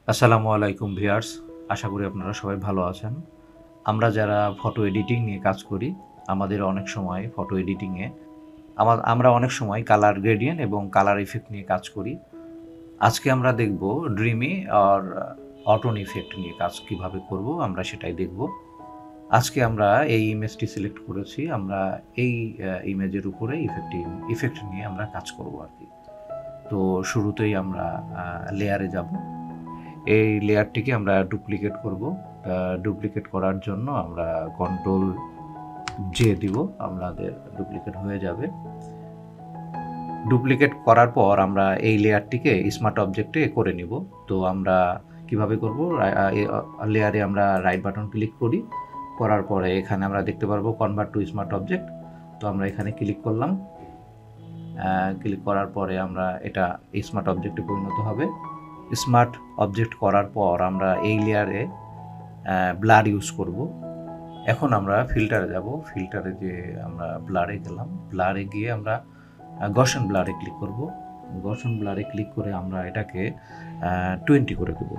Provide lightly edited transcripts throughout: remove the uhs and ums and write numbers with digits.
আসসালামু আলাইকুম ভিউয়ার্স, আশা করি আপনারা সবাই ভালো আছেন। আমরা যারা ফটো এডিটিং নিয়ে কাজ করি, আমাদের অনেক সময় ফটো এডিটিংয়ে আমরা অনেক সময় কালার গ্রেডিয়েন্ট এবং কালার ইফেক্ট নিয়ে কাজ করি। আজকে আমরা দেখব ড্রিমি আর অটন ইফেক্ট নিয়ে কাজ কিভাবে করব, আমরা সেটাই দেখব। আজকে আমরা এই ইমেজটি সিলেক্ট করেছি, আমরা এই ইমেজের উপরে ইফেক্ট নিয়ে আমরা কাজ করব আর কি। তো শুরুতেই আমরা লেয়ারে যাব। এই লেয়ারটিকে আমরা ডুপ্লিকেট করব। ডুপ্লিকেট করার জন্য আমরা কন্ট্রোল জে দিব, আমাদের ডুপ্লিকেট হয়ে যাবে। ডুপ্লিকেট করার পর আমরা এই লেয়ারটিকে স্মার্ট অবজেক্টে করে নিব। তো আমরা কিভাবে করব, লেয়ারে আমরা রাইট বাটন ক্লিক করি, করার পরে এখানে আমরা দেখতে পারবো কনভার্ট টু স্মার্ট অবজেক্ট। তো আমরা এখানে ক্লিক করলাম। ক্লিক করার পরে আমরা এটা স্মার্ট অবজেক্টে পরিণত হবে। স্মার্ট অবজেক্ট করার পর আমরা এই লেয়ারে ব্লার ইউজ করব। এখন আমরা ফিল্টারে যাব। ফিল্টারে যে আমরা ব্লারে গেলাম, ব্লারে গিয়ে আমরা গসন ব্লারে ক্লিক করব। গসন ব্লারে ক্লিক করে আমরা এটাকে 20 করে দেব।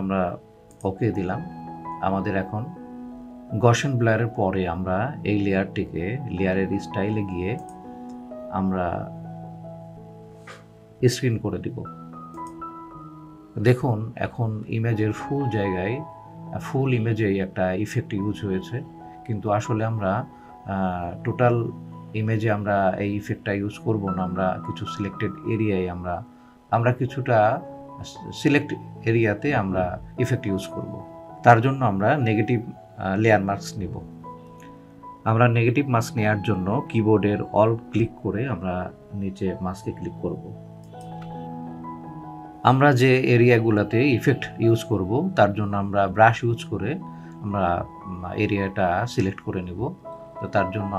আমরা ওকে দিলাম। আমাদের এখন গসন ব্লারের পরে আমরা এই লেয়ারটিকে লেয়ারের স্টাইলে গিয়ে আমরা স্ক্রিন করে দিব। দেখুন এখন ইমেজের ফুল ইমেজেই একটা ইফেক্ট ইউজ হয়েছে, কিন্তু আসলে আমরা টোটাল ইমেজে আমরা এই ইফেক্টটা ইউজ করব না। আমরা কিছু সিলেক্টেড এরিয়ায় আমরা কিছুটা সিলেক্ট এরিয়াতে আমরা ইফেক্ট ইউজ করব। তার জন্য আমরা নেগেটিভ লেয়ার মার্কস নিব। আমরা নেগেটিভ মাস্ক নেওয়ার জন্য কিবোর্ডের অল ক্লিক করে আমরা নিচে মাস্কে ক্লিক করব। আমরা যে এরিয়াগুলোতে ইফেক্ট ইউজ করব তার জন্য আমরা ব্রাশ ইউজ করে আমরা এরিয়াটা সিলেক্ট করে নেব। তো তার জন্য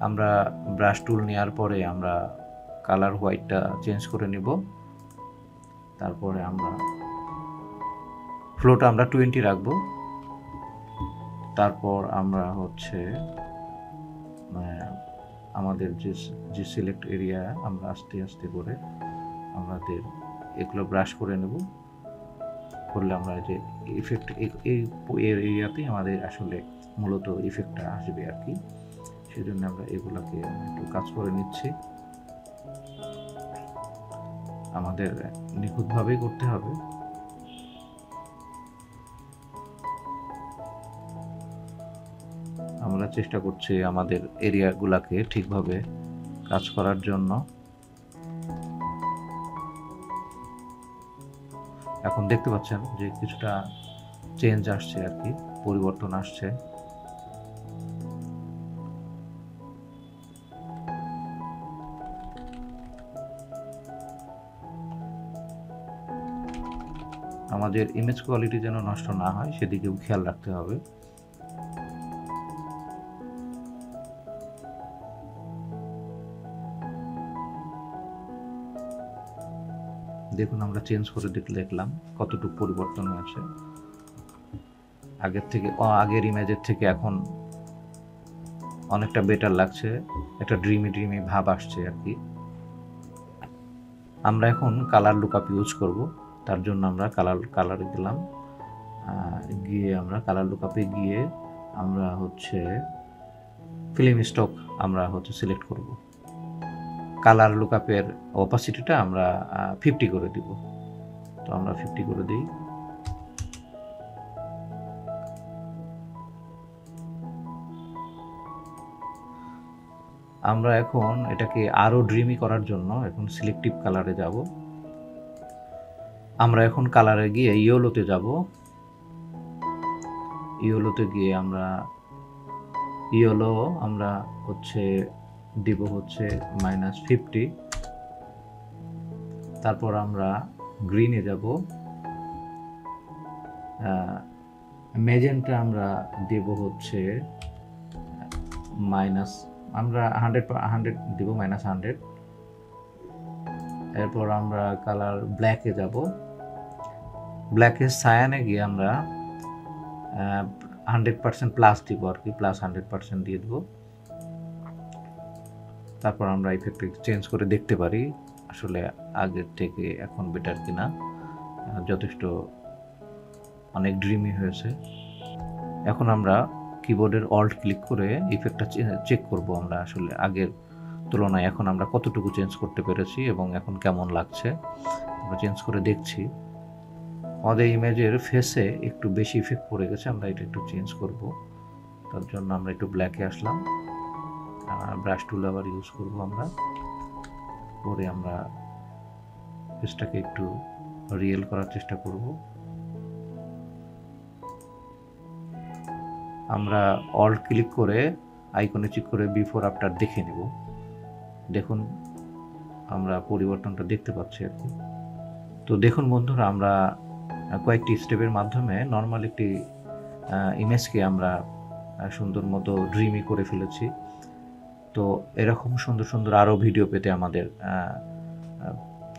আমরা ব্রাশ টুল নেওয়ার পরে আমরা কালার হোয়াইটটা চেঞ্জ করে নেব। তারপরে আমরা ফ্লোটা আমরা 20 রাখবো। তারপর আমরা আমাদের যে সিলেক্ট এরিয়া আমরা আস্তে আস্তে করে আমাদের এগুলো ব্রাশ করে নেব। করলে আমরা যে ইফেক্ট এই এরিয়াতে আমাদের আসলে মূলত ইফেক্টটা আসবে আর কি। সেজন্য আমরা এগুলোকে একটু কাজ করে নিচ্ছি। আমাদের নিখুঁতভাবেই করতে হবে। আমরা চেষ্টা করছি আমাদের এরিয়াগুলোকে ঠিকভাবে কাজ করার জন্য। এখন দেখতে পাচ্ছেন যে কিছুটা চেঞ্জ আসছে আর কি, পরিবর্তন আসছে। আমাদের ইমেজ কোয়ালিটি যেন নষ্ট না হয় সেদিকেও খেয়াল রাখতে হবে। দেখুন আমরা চেঞ্জ করে দেখলাম কতটুকু পরিবর্তন হয়েছে। আগের ইমেজের থেকে এখন অনেকটা বেটার লাগছে, একটা ড্রিমি ভাব আসছে আর কি। আমরা এখন কালার লুকআপ ইউজ করব। তার জন্য আমরা কালারে গেলাম, গিয়ে আমরা কালার লুকআপে গিয়ে আমরা ফিল্ম স্টক আমরা সিলেক্ট করব। কালার লুকআপের অপাসিটিটা আমরা 50 করে দিব। তো আমরা 50 করে দিই। আমরা এখন এটাকে আরো ড্রিমি করার জন্য এখন সিলেক্টিভ কালারে যাব। আমরা এখন কালারে গিয়ে ইয়েলোতে যাব। ইয়েলোতে গিয়ে আমরা দিব -50। তারপর আমরা গ্রিনে যাব। মেজেন্টা আমরা দেব আমরা 100 দিব, -100। এরপর আমরা কালার ব্ল্যাকে যাব। ব্ল্যাকের সায়ানে গিয়ে আমরা 100% প্লাস দিব আর কি, +100% দিয়ে দেব। তারপর আমরা ইফেক্ট চেঞ্জ করে দেখতে পারি আসলে আগের থেকে এখন বেটার কিনা। যথেষ্ট অনেক ড্রিমি হয়েছে। এখন আমরা কিবোর্ডের অল্ট ক্লিক করে ইফেক্টটা চেক করব আমরা আসলে আগের তুলনায় এখন আমরা কতটুকু চেঞ্জ করতে পেরেছি এবং এখন কেমন লাগছে আমরা চেঞ্জ করে দেখছি। আমাদের ইমেজের ফেসে একটু বেশি ইফেক্ট পড়ে গেছে, আমরা এটা একটু চেঞ্জ করব। তার জন্য আমরা একটু ব্ল্যাকে আসলাম, ব্রাশ টুল আবার ইউজ করব আমরা, করে আমরা ফেসটাকে একটু রিয়েল করার চেষ্টা করব। আমরা অল্ট ক্লিক করে আইকনে ক্লিক করে বিফোর আফটার দেখে নেব। দেখুন আমরা পরিবর্তনটা দেখতে পাচ্ছি আর কি। তো দেখুন বন্ধুরা, আমরা কয়েকটি স্টেপের মাধ্যমে নর্মাল একটি ইমেজকে আমরা সুন্দর মতো ড্রিমি করে ফেলেছি। তো এরকম সুন্দর সুন্দর আরও ভিডিও পেতে আমাদের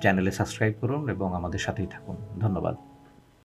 চ্যানেলে সাবস্ক্রাইব করুন এবং আমাদের সাথেই থাকুন। ধন্যবাদ।